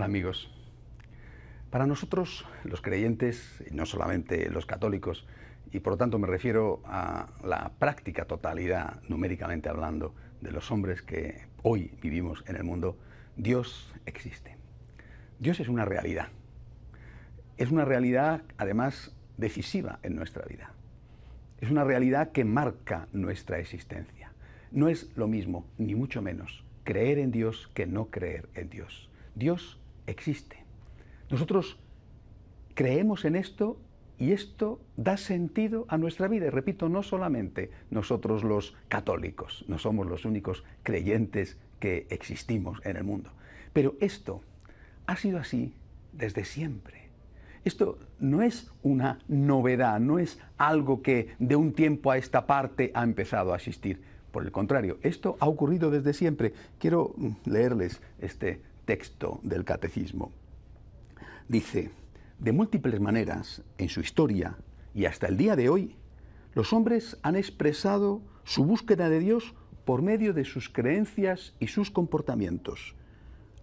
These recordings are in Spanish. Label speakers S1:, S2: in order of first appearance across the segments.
S1: Hola amigos. Para nosotros, los creyentes, y no solamente los católicos, y por lo tanto me refiero a la práctica totalidad, numéricamente hablando, de los hombres que hoy vivimos en el mundo, Dios existe. Dios es una realidad. Es una realidad, además, decisiva en nuestra vida. Es una realidad que marca nuestra existencia. No es lo mismo, ni mucho menos, creer en Dios que no creer en Dios. Dios existe. Nosotros creemos en esto y esto da sentido a nuestra vida. Y repito, no solamente nosotros los católicos, no somos los únicos creyentes que existimos en el mundo. Pero esto ha sido así desde siempre. Esto no es una novedad, no es algo que de un tiempo a esta parte ha empezado a existir. Por el contrario, esto ha ocurrido desde siempre. Quiero leerles este texto del Catecismo. Dice: de múltiples maneras, en su historia y hasta el día de hoy, los hombres han expresado su búsqueda de Dios por medio de sus creencias y sus comportamientos.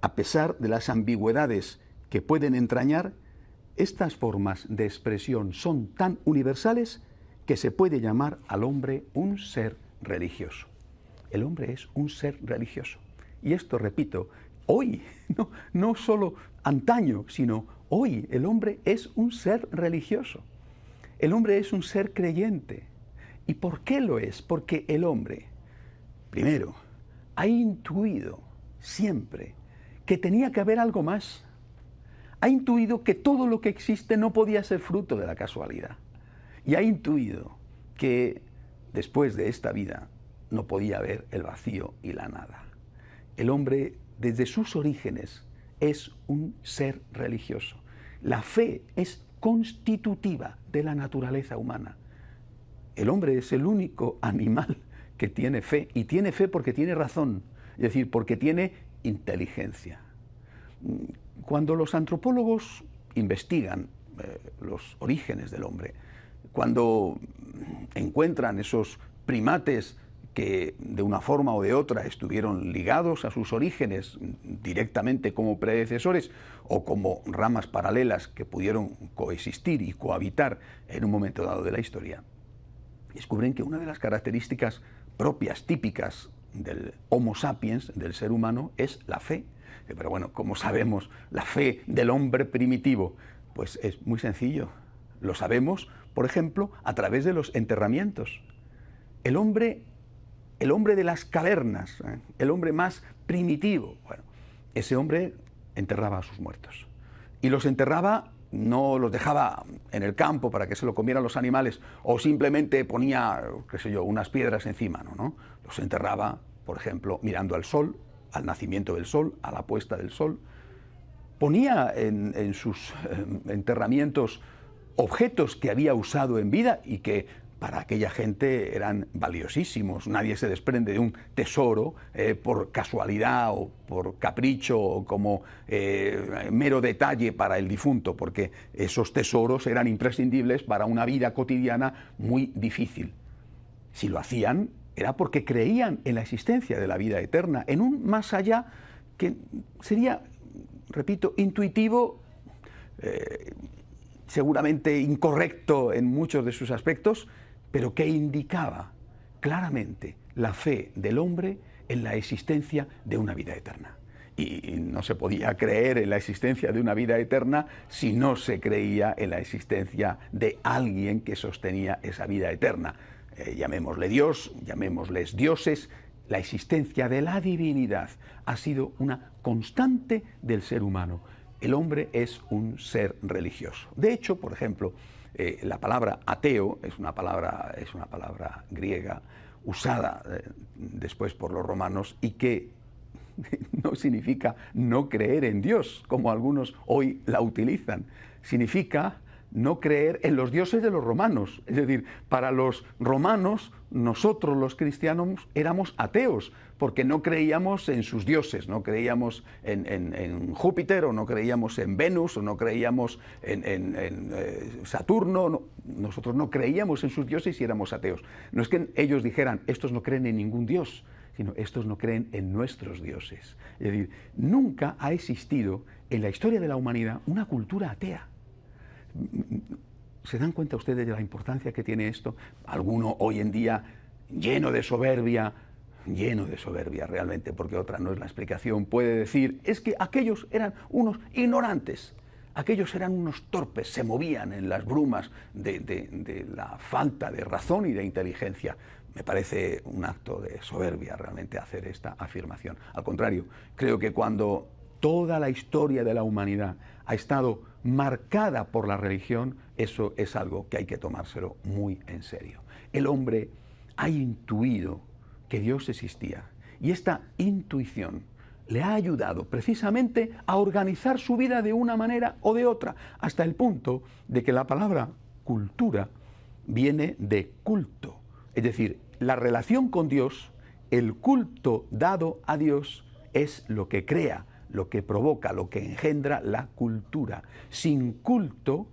S1: A pesar de las ambigüedades que pueden entrañar, estas formas de expresión son tan universales que se puede llamar al hombre un ser religioso. El hombre es un ser religioso. Y esto, repito, hoy, no solo antaño, sino hoy, el hombre es un ser religioso. El hombre es un ser creyente. ¿Y por qué lo es? Porque el hombre, primero, ha intuido siempre que tenía que haber algo más. Ha intuido que todo lo que existe no podía ser fruto de la casualidad. Y ha intuido que después de esta vida no podía haber el vacío y la nada. El hombre, desde sus orígenes, es un ser religioso. La fe es constitutiva de la naturaleza humana. El hombre es el único animal que tiene fe, y tiene fe porque tiene razón, es decir, porque tiene inteligencia. Cuando los antropólogos investigan los orígenes del hombre, cuando encuentran esos primates que de una forma o de otra estuvieron ligados a sus orígenes directamente como predecesores o como ramas paralelas que pudieron coexistir y cohabitar en un momento dado de la historia, descubren que una de las características propias, típicas del Homo sapiens, del ser humano, es la fe. Pero bueno, ¿cómo sabemos la fe del hombre primitivo? Pues es muy sencillo. Lo sabemos, por ejemplo, a través de los enterramientos. El hombre de las cavernas, el hombre más primitivo, bueno, ese hombre enterraba a sus muertos. Y los enterraba, no los dejaba en el campo para que se lo comieran los animales, o simplemente ponía, qué sé yo, unas piedras encima, ¿no? Los enterraba, por ejemplo, mirando al sol, al nacimiento del sol, a la puesta del sol. Ponía en sus enterramientos objetos que había usado en vida y que para aquella gente eran valiosísimos. Nadie se desprende de un tesoro por casualidad o por capricho o como mero detalle para el difunto, porque esos tesoros eran imprescindibles para una vida cotidiana muy difícil. Si lo hacían, era porque creían en la existencia de la vida eterna, en un más allá que sería, repito, intuitivo, seguramente incorrecto en muchos de sus aspectos, pero que indicaba claramente la fe del hombre en la existencia de una vida eterna. Y no se podía creer en la existencia de una vida eterna si no se creía en la existencia de alguien que sostenía esa vida eterna. Llamémosle Dios, llamémosles dioses. La existencia de la divinidad ha sido una constante del ser humano. El hombre es un ser religioso. De hecho, por ejemplo, la palabra ateo es una palabra griega usada después por los romanos y que no significa no creer en Dios, como algunos hoy la utilizan. Significa no creer en los dioses de los romanos. Es decir, para los romanos, nosotros los cristianos éramos ateos, porque no creíamos en sus dioses, no creíamos en Júpiter, o no creíamos en Venus, o no creíamos en Saturno. No, nosotros no creíamos en sus dioses y éramos ateos. No es que ellos dijeran, estos no creen en ningún dios, sino estos no creen en nuestros dioses. Es decir, nunca ha existido en la historia de la humanidad una cultura atea. ¿Se dan cuenta ustedes de la importancia que tiene esto? Alguno hoy en día lleno de soberbia realmente, porque otra no es la explicación, puede decir, es que aquellos eran unos ignorantes, aquellos eran unos torpes, se movían en las brumas de la falta de razón y de inteligencia. Me parece un acto de soberbia realmente hacer esta afirmación. Al contrario, creo que cuando toda la historia de la humanidad ha estado marcada por la religión, eso es algo que hay que tomárselo muy en serio. El hombre ha intuido que Dios existía y esta intuición le ha ayudado precisamente a organizar su vida de una manera o de otra, hasta el punto de que la palabra cultura viene de culto. Es decir, la relación con Dios, el culto dado a Dios, es lo que crea, lo que provoca, lo que engendra la cultura. Sin culto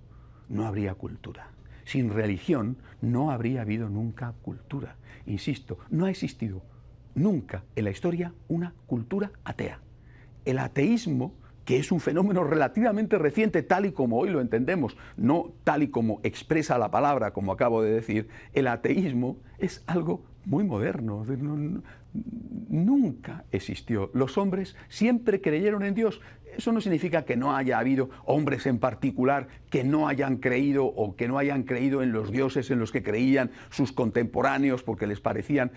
S1: no habría cultura. Sin religión no habría habido nunca cultura. Insisto, no ha existido nunca en la historia una cultura atea. El ateísmo, que es un fenómeno relativamente reciente, tal y como hoy lo entendemos, no tal y como expresa la palabra, como acabo de decir, el ateísmo es algo muy moderno. Nunca existió. Los hombres siempre creyeron en Dios. Eso no significa que no haya habido hombres en particular que no hayan creído o que no hayan creído en los dioses en los que creían sus contemporáneos porque les parecían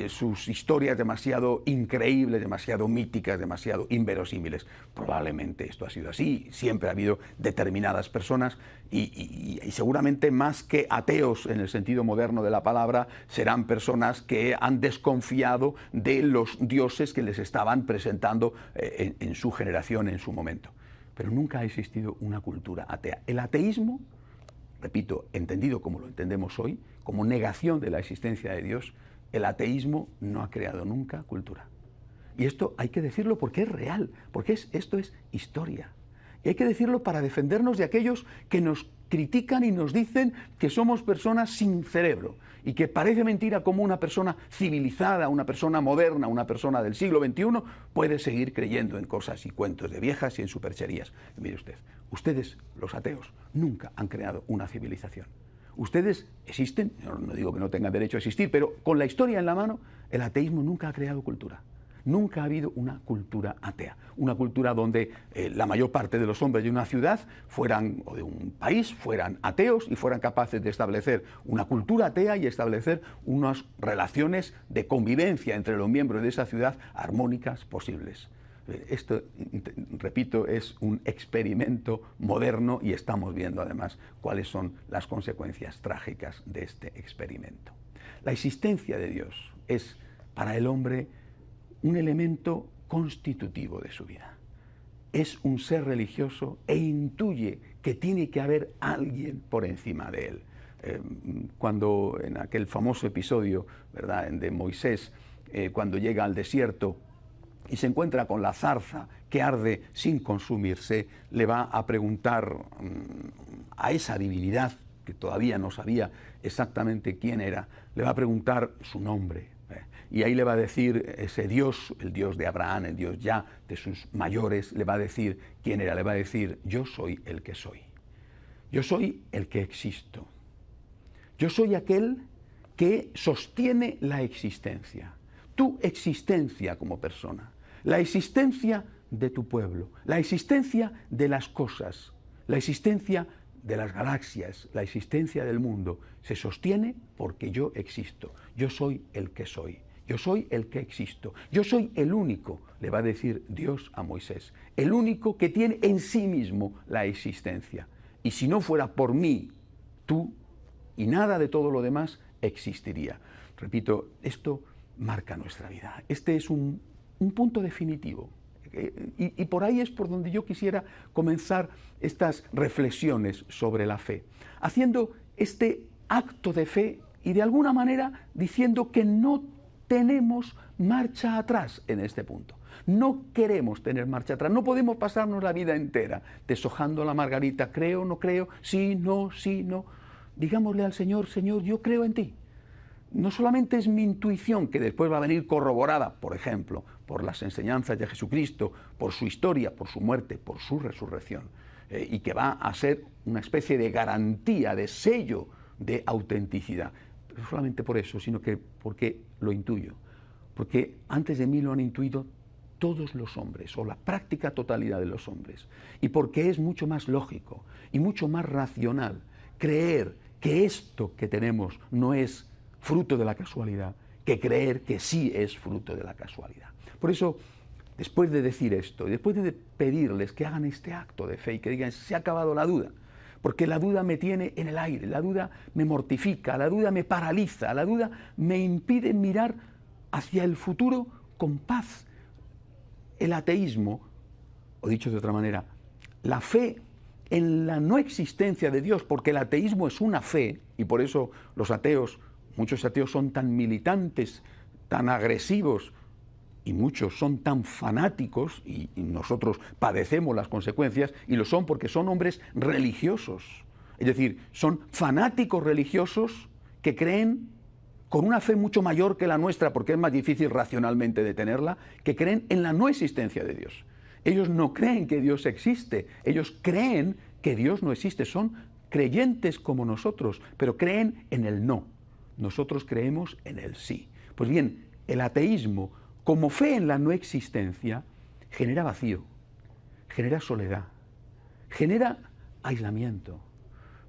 S1: sus historias demasiado increíbles, demasiado míticas, demasiado inverosímiles. Probablemente esto ha sido así. Siempre ha habido determinadas personas y seguramente más que ateos en el sentido moderno de la palabra, serán personas que han desconfiado de los dioses que les estaban presentando en su generación, en su momento. Pero nunca ha existido una cultura atea. El ateísmo, repito, entendido como lo entendemos hoy, como negación de la existencia de Dios, el ateísmo no ha creado nunca cultura. Y esto hay que decirlo porque es real, porque esto es historia. Y hay que decirlo para defendernos de aquellos que nos critican y nos dicen que somos personas sin cerebro y que parece mentira cómo una persona civilizada, una persona moderna, una persona del siglo XXI puede seguir creyendo en cosas y cuentos de viejas y en supercherías. Y mire usted, ustedes, los ateos, nunca han creado una civilización. Ustedes existen, no digo que no tengan derecho a existir, pero con la historia en la mano, el ateísmo nunca ha creado cultura. Nunca ha habido una cultura atea, una cultura donde la mayor parte de los hombres de una ciudad fueran, o de un país, fueran ateos y fueran capaces de establecer una cultura atea y establecer unas relaciones de convivencia entre los miembros de esa ciudad armónicas posibles. Esto, repito, es un experimento moderno y estamos viendo además cuáles son las consecuencias trágicas de este experimento. La existencia de Dios es para el hombre un elemento constitutivo de su vida. Es un ser religioso e intuye que tiene que haber alguien por encima de él. Cuando en aquel famoso episodio, ¿verdad?, de Moisés, cuando llega al desierto y se encuentra con la zarza que arde sin consumirse, le va a preguntar a esa divinidad, que todavía no sabía exactamente quién era, le va a preguntar su nombre. Y ahí le va a decir ese Dios, el Dios de Abraham, el Dios ya de sus mayores, le va a decir quién era, le va a decir, yo soy el que soy. Yo soy el que existo. Yo soy aquel que sostiene la existencia. Tu existencia como persona, la existencia de tu pueblo, la existencia de las cosas, la existencia de las galaxias, la existencia del mundo, se sostiene porque yo existo. Yo soy el que soy. Yo soy el que existo. Yo soy el único, le va a decir Dios a Moisés, el único que tiene en sí mismo la existencia. Y si no fuera por mí, tú y nada de todo lo demás existiría. Repito, esto marca nuestra vida. Este es un punto definitivo. Y por ahí es por donde yo quisiera comenzar estas reflexiones sobre la fe, haciendo este acto de fe y de alguna manera diciendo que no tenemos marcha atrás en este punto. No queremos tener marcha atrás, no podemos pasarnos la vida entera deshojando la margarita, creo, no creo, sí, no, sí, no. Digámosle al Señor, Señor, yo creo en ti. no solamente es mi intuición, que después va a venir corroborada, por ejemplo, por las enseñanzas de Jesucristo, por su historia, por su muerte, por su resurrección, y que va a ser una especie de garantía, de sello de autenticidad. Pero no solamente por eso, sino que porque lo intuyo, porque antes de mí lo han intuido todos los hombres, o la práctica totalidad de los hombres, y porque es mucho más lógico y mucho más racional creer que esto que tenemos no es fruto de la casualidad, que creer que sí es fruto de la casualidad. Por eso, después de decir esto, y después de pedirles que hagan este acto de fe y que digan, se ha acabado la duda, porque la duda me tiene en el aire, la duda me mortifica, la duda me paraliza, la duda me impide mirar hacia el futuro con paz. El ateísmo, o dicho de otra manera, la fe en la no existencia de Dios, porque el ateísmo es una fe, y por eso los ateos, muchos ateos son tan militantes, tan agresivos, y muchos son tan fanáticos, y nosotros padecemos las consecuencias, y lo son porque son hombres religiosos. Es decir, son fanáticos religiosos que creen con una fe mucho mayor que la nuestra, porque es más difícil racionalmente detenerla, que creen en la no existencia de Dios. Ellos no creen que Dios existe, ellos creen que Dios no existe, son creyentes como nosotros, pero creen en el no. Nosotros creemos en el sí. Pues bien, el ateísmo, como fe en la no existencia, genera vacío, genera soledad, genera aislamiento.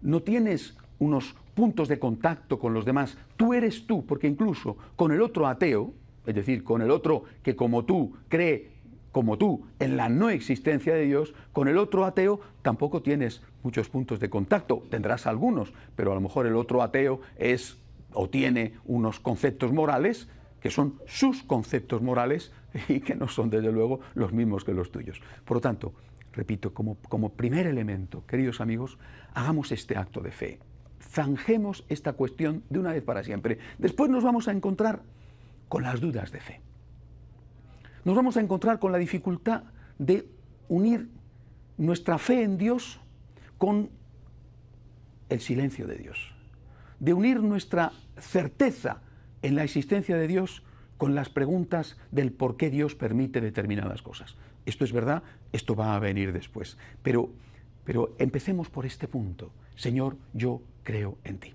S1: No tienes unos puntos de contacto con los demás, tú eres tú, porque incluso con el otro ateo, es decir, con el otro que como tú cree, como tú, en la no existencia de Dios, con el otro ateo tampoco tienes muchos puntos de contacto, tendrás algunos, pero a lo mejor el otro ateo es o tiene unos conceptos morales que son sus conceptos morales y que no son desde luego los mismos que los tuyos. Por lo tanto, repito, como primer elemento, queridos amigos, hagamos este acto de fe. Zanjemos esta cuestión de una vez para siempre. Después nos vamos a encontrar con las dudas de fe. Nos vamos a encontrar con la dificultad de unir nuestra fe en Dios con el silencio de Dios, de unir nuestra certeza en la existencia de Dios con las preguntas del por qué Dios permite determinadas cosas. Esto es verdad, esto va a venir después, pero empecemos por este punto. Señor, yo creo en ti.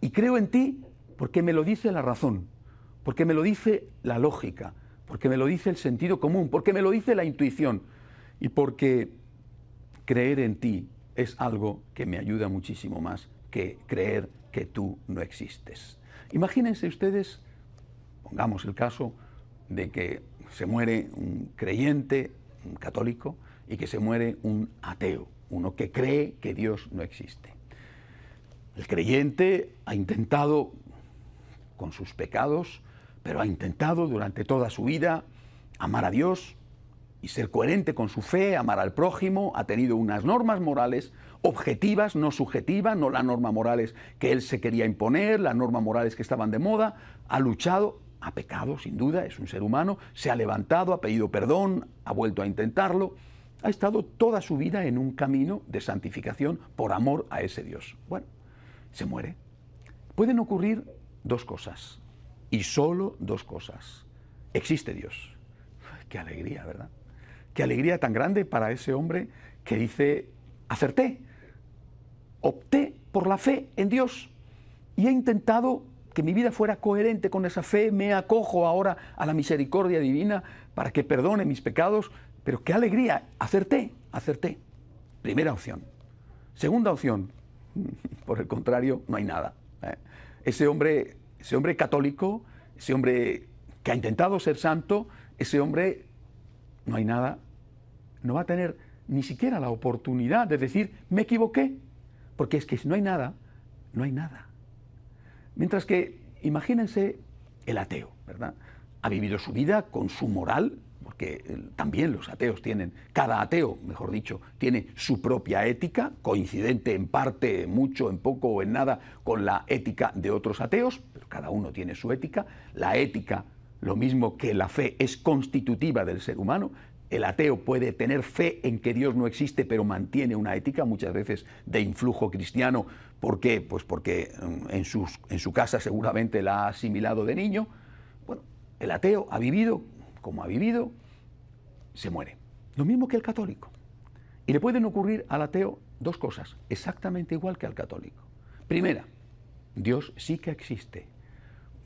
S1: Y creo en ti porque me lo dice la razón, porque me lo dice la lógica, porque me lo dice el sentido común, porque me lo dice la intuición y porque creer en ti es algo que me ayuda muchísimo más que creer que tú no existes. Imagínense ustedes, pongamos el caso de que se muere un creyente, un católico, y que se muere un ateo, uno que cree que Dios no existe. El creyente ha intentado, con sus pecados, pero ha intentado durante toda su vida amar a Dios y ser coherente con su fe, amar al prójimo, ha tenido unas normas morales objetivas, no subjetivas, no las normas morales que él se quería imponer, las normas morales que estaban de moda, ha luchado, ha pecado sin duda, es un ser humano, se ha levantado, ha pedido perdón, ha vuelto a intentarlo, ha estado toda su vida en un camino de santificación por amor a ese Dios. Bueno, se muere. Pueden ocurrir dos cosas, y solo dos cosas. Existe Dios. Qué alegría, ¿verdad? Qué alegría tan grande para ese hombre que dice, acerté, opté por la fe en Dios y he intentado que mi vida fuera coherente con esa fe, me acojo ahora a la misericordia divina para que perdone mis pecados, pero qué alegría, acerté. Primera opción. Segunda opción, por el contrario, no hay nada. Ese hombre católico, ese hombre que ha intentado ser santo, ese hombre, no hay nada, no va a tener ni siquiera la oportunidad de decir, me equivoqué, porque es que si no hay nada, no hay nada. Mientras que, imagínense el ateo, ¿verdad? Ha vivido su vida con su moral, porque también los ateos tienen, cada ateo, mejor dicho, tiene su propia ética, coincidente en parte, mucho, en poco o en nada con la ética de otros ateos, pero cada uno tiene su ética. La ética, lo mismo que la fe, es constitutiva del ser humano.
S2: El ateo puede tener fe en que Dios no existe, pero mantiene una ética muchas veces de influjo cristiano. ¿Por qué? Pues porque en su casa seguramente la ha asimilado de niño. Bueno, el ateo ha vivido como ha vivido, se muere. Lo mismo que el católico. Y le pueden ocurrir al ateo dos cosas, exactamente igual que al católico. Primera, Dios sí que existe.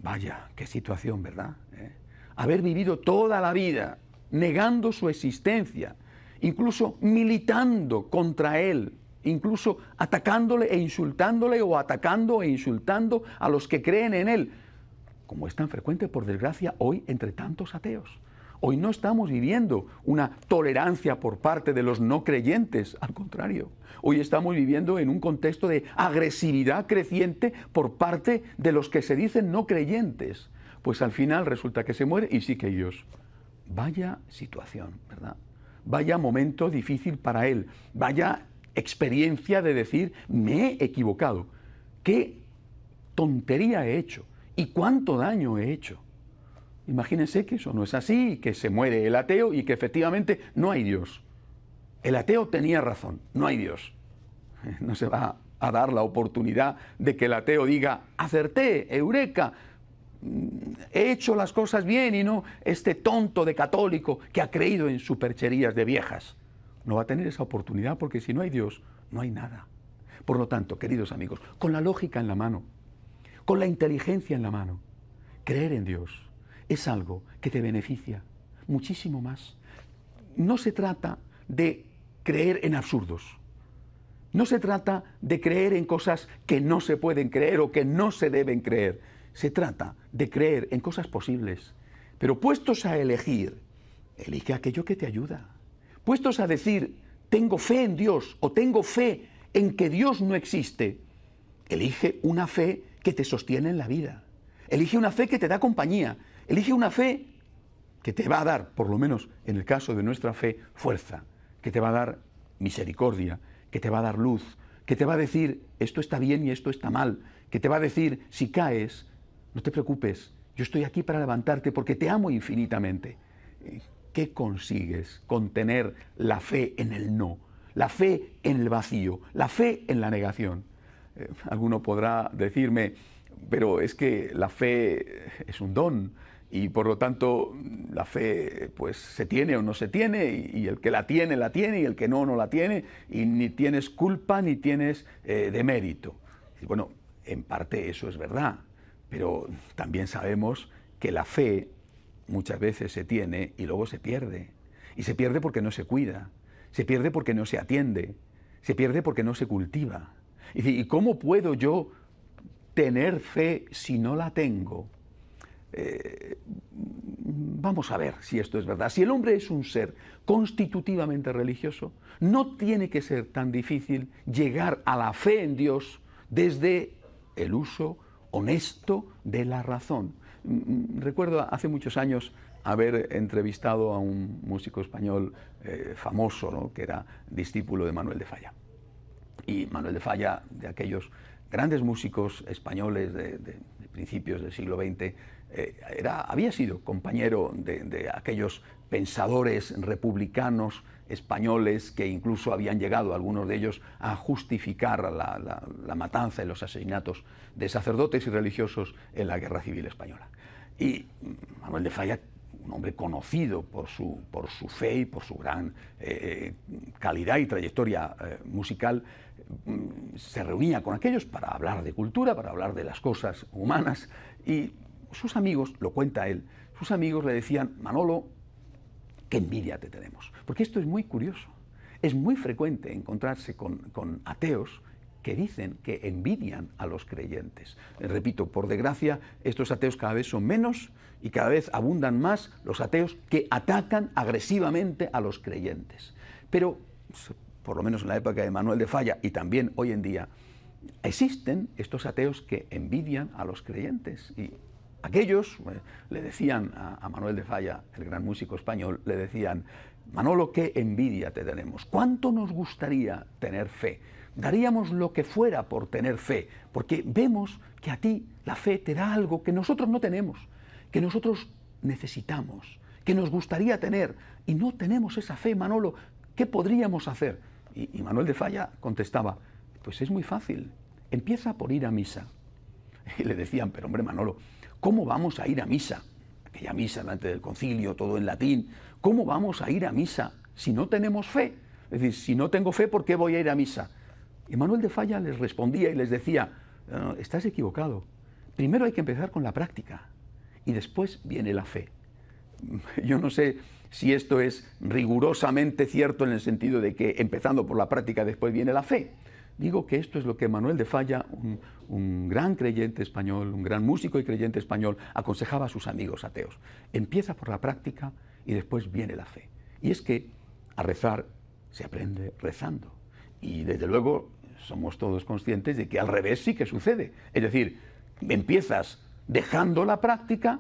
S2: Vaya, qué situación, ¿verdad? Haber vivido toda la vida negando su existencia, incluso militando contra Él, incluso atacándole e insultándole o atacando e insultando a los que creen en Él, como es tan frecuente, por desgracia, hoy entre tantos ateos. Hoy no estamos viviendo una tolerancia por parte de los no creyentes, al contrario. Hoy estamos viviendo en un contexto de agresividad creciente por parte de los que se dicen no creyentes. Pues al final resulta que se muere y sí que Dios. Vaya situación, ¿verdad? Vaya momento difícil para él. Vaya experiencia de decir, me he equivocado. ¿Qué tontería he hecho? ¿Y cuánto daño he hecho? Imagínense que eso no es así, que se muere el ateo y que efectivamente no hay Dios. El ateo tenía razón, no hay Dios. No se va a dar la oportunidad de que el ateo diga, acerté, eureka, he hecho las cosas bien y no este tonto de católico que ha creído en supercherías de viejas. No va a tener esa oportunidad porque si no hay Dios, no hay nada. Por lo tanto, queridos amigos, con la lógica en la mano, con la inteligencia en la mano, creer en Dios es algo que te beneficia muchísimo más. No se trata de creer en absurdos. No se trata de creer en cosas que no se pueden creer o que no se deben creer. Se trata de creer en cosas posibles. Pero puestos a elegir, elige aquello que te ayuda. Puestos a decir, tengo fe en Dios o tengo fe en que Dios no existe, elige una fe que te sostiene en la vida. Elige una fe que te da compañía. Elige una fe que te va a dar, por lo menos en el caso de nuestra fe, fuerza, que te va a dar misericordia, que te va a dar luz, que te va a decir esto está bien y esto está mal, que te va a decir si caes, no te preocupes, yo estoy aquí para levantarte porque te amo infinitamente. ¿Qué consigues con tener la fe en el no, la fe en el vacío, la fe en la negación? Alguno podrá decirme, pero es que la fe es un don y por lo tanto la fe pues se tiene o no se tiene y el que la tiene y el que no la tiene y ni tienes culpa ni tienes demérito. Y bueno, en parte eso es verdad, pero también sabemos que la fe muchas veces se tiene y luego se pierde. Y se pierde porque no se cuida, se pierde porque no se atiende, se pierde porque no se cultiva. ¿Y cómo puedo yo tener fe si no la tengo? Vamos a ver si esto es verdad. Si el hombre es un ser constitutivamente religioso, no tiene que ser tan difícil llegar a la fe en Dios desde el uso honesto de la razón. Recuerdo hace muchos años haber entrevistado a un músico español famoso, ¿no?, que era discípulo de Manuel de Falla. Y Manuel de Falla, de aquellos grandes músicos españoles de principios del siglo XX, había sido compañero de aquellos pensadores republicanos españoles que incluso habían llegado, algunos de ellos, a justificar la matanza y los asesinatos de sacerdotes y religiosos en la Guerra Civil Española. Y Manuel de Falla, un hombre conocido por su fe y por su gran calidad y trayectoria musical, se reunía con aquellos para hablar de cultura, para hablar de las cosas humanas, y sus amigos, lo cuenta él, sus amigos le decían, Manolo, qué envidia te tenemos. Porque esto es muy curioso. Es muy frecuente encontrarse con ateos que dicen que envidian a los creyentes. Repito, por desgracia, estos ateos cada vez son menos y cada vez abundan más los ateos que atacan agresivamente a los creyentes. Pero, por lo menos en la época de Manuel de Falla y también hoy en día, existen estos ateos que envidian a los creyentes. Y aquellos le decían a Manuel de Falla, el gran músico español, le decían, Manolo, qué envidia te tenemos, cuánto nos gustaría tener fe, daríamos lo que fuera por tener fe, porque vemos que a ti la fe te da algo que nosotros no tenemos, que nosotros necesitamos, que nos gustaría tener y no tenemos esa fe, Manolo, ¿qué podríamos hacer? Y Manuel de Falla contestaba, pues es muy fácil, empieza por ir a misa. Y le decían, pero hombre Manolo, ¿cómo vamos a ir a misa? Aquella misa delante del concilio, todo en latín, ¿cómo vamos a ir a misa si no tenemos fe? Es decir, si no tengo fe, ¿por qué voy a ir a misa? Y Manuel de Falla les respondía y les decía, no, estás equivocado, primero hay que empezar con la práctica y después viene la fe. Yo no sé si esto es rigurosamente cierto en el sentido de que empezando por la práctica después viene la fe. Digo que esto es lo que Manuel de Falla, un gran creyente español, un gran músico y creyente español, aconsejaba a sus amigos ateos. Empieza por la práctica y después viene la fe. Y es que a rezar se aprende rezando. Y desde luego somos todos conscientes de que al revés sí que sucede. Es decir, empiezas dejando la práctica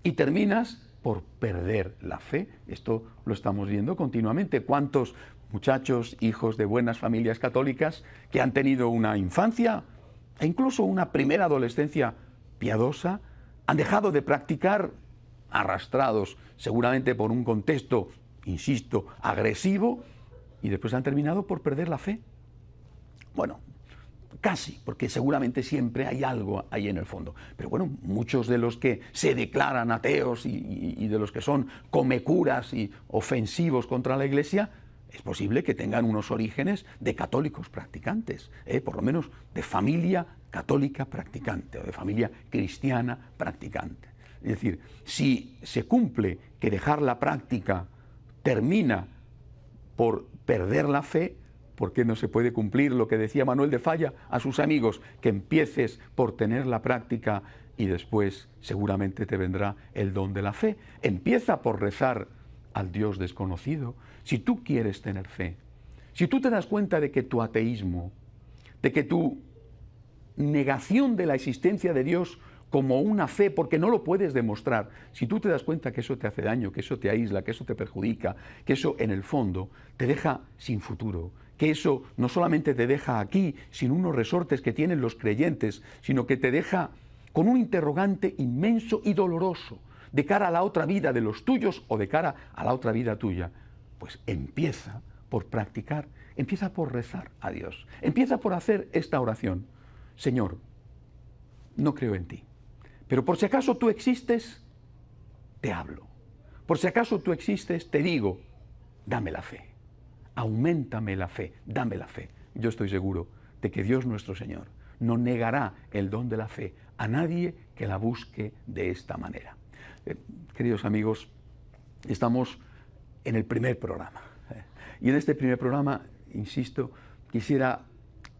S2: y terminas por perder la fe. Esto lo estamos viendo continuamente. ¿Cuántos muchachos, hijos de buenas familias católicas que han tenido una infancia e incluso una primera adolescencia piadosa, han dejado de practicar arrastrados seguramente por un contexto, insisto, agresivo, y después han terminado por perder la fe? Bueno, casi, porque seguramente siempre hay algo ahí en el fondo. Pero bueno, muchos de los que se declaran ateos y de los que son comecuras y ofensivos contra la Iglesia, es posible que tengan unos orígenes de católicos practicantes, por lo menos de familia católica practicante o de familia cristiana practicante. Es decir, si se cumple que dejar la práctica termina por perder la fe, ¿por qué no se puede cumplir lo que decía Manuel de Falla a sus amigos? Que empieces por tener la práctica y después seguramente te vendrá el don de la fe. Empieza por rezar al Dios desconocido. Si tú quieres tener fe, si tú te das cuenta de que tu ateísmo, de que tu negación de la existencia de Dios como una fe, porque no lo puedes demostrar, si tú te das cuenta que eso te hace daño, que eso te aísla, que eso te perjudica, que eso en el fondo te deja sin futuro, que eso no solamente te deja aquí sin unos resortes que tienen los creyentes, sino que te deja con un interrogante inmenso y doloroso de cara a la otra vida de los tuyos o de cara a la otra vida tuya, pues empieza por practicar, empieza por rezar a Dios, empieza por hacer esta oración. Señor, no creo en ti, pero por si acaso tú existes, te hablo. Por si acaso tú existes, te digo, dame la fe, auméntame la fe, dame la fe. Yo estoy seguro de que Dios nuestro Señor no negará el don de la fe a nadie que la busque de esta manera. Queridos amigos, estamos en el primer programa. Y en este primer programa, insisto, quisiera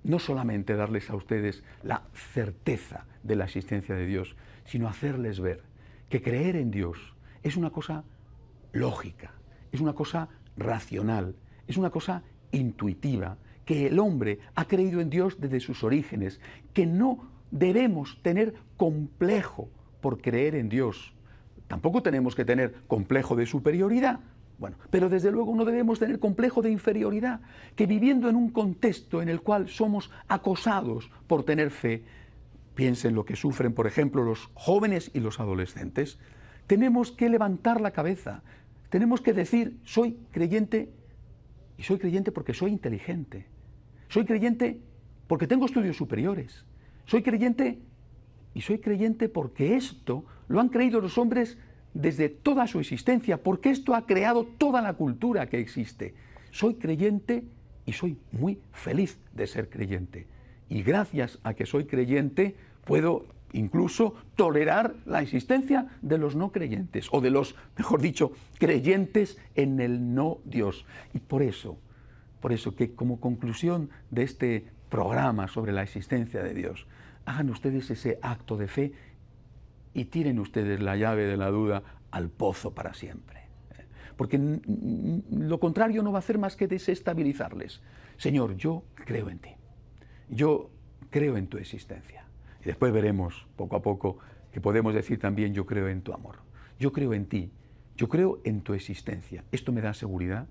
S2: no solamente darles a ustedes la certeza de la existencia de Dios, sino hacerles ver que creer en Dios es una cosa lógica, es una cosa racional, es una cosa intuitiva, que el hombre ha creído en Dios desde sus orígenes, que no debemos tener complejo por creer en Dios. Tampoco tenemos que tener complejo de superioridad. Bueno, pero desde luego no debemos tener complejo de inferioridad, que viviendo en un contexto en el cual somos acosados por tener fe, piensen lo que sufren, por ejemplo, los jóvenes y los adolescentes, tenemos que levantar la cabeza, tenemos que decir, soy creyente, y soy creyente porque soy inteligente, soy creyente porque tengo estudios superiores, soy creyente y soy creyente porque esto lo han creído los hombres desde toda su existencia, porque esto ha creado toda la cultura que existe. Soy creyente y soy muy feliz de ser creyente. Y gracias a que soy creyente, puedo incluso tolerar la existencia de los no creyentes, o de los, mejor dicho, creyentes en el no Dios. Y por eso que como conclusión de este programa sobre la existencia de Dios, hagan ustedes ese acto de fe y tiren ustedes la llave de la duda al pozo para siempre. Porque lo contrario no va a hacer más que desestabilizarles. Señor, yo creo en ti. Yo creo en tu existencia. Y después veremos, poco a poco, que podemos decir también, yo creo en tu amor. Yo creo en ti. Yo creo en tu existencia. Esto me da seguridad.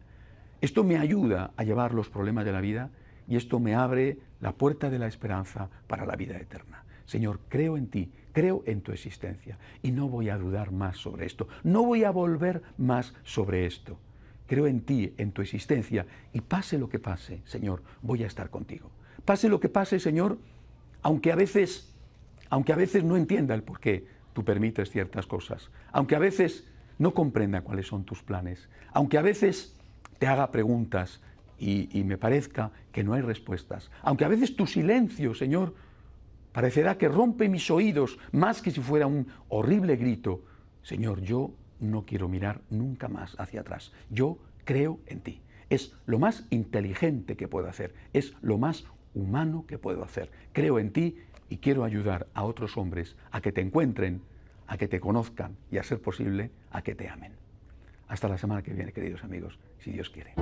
S2: Esto me ayuda a llevar los problemas de la vida y esto me abre la puerta de la esperanza para la vida eterna. Señor, creo en ti, creo en tu existencia y no voy a dudar más sobre esto, no voy a volver más sobre esto. Creo en ti, en tu existencia y pase lo que pase, Señor, voy a estar contigo. Pase lo que pase, Señor, aunque a veces no entienda el por qué tú permites ciertas cosas, aunque a veces no comprenda cuáles son tus planes, aunque a veces te haga preguntas y me parezca que no hay respuestas, aunque a veces tu silencio, Señor, parecerá que rompe mis oídos más que si fuera un horrible grito. Señor, yo no quiero mirar nunca más hacia atrás. Yo creo en ti. Es lo más inteligente que puedo hacer. Es lo más humano que puedo hacer. Creo en ti y quiero ayudar a otros hombres a que te encuentren, a que te conozcan y, a ser posible, a que te amen. Hasta la semana que viene, queridos amigos, si Dios quiere.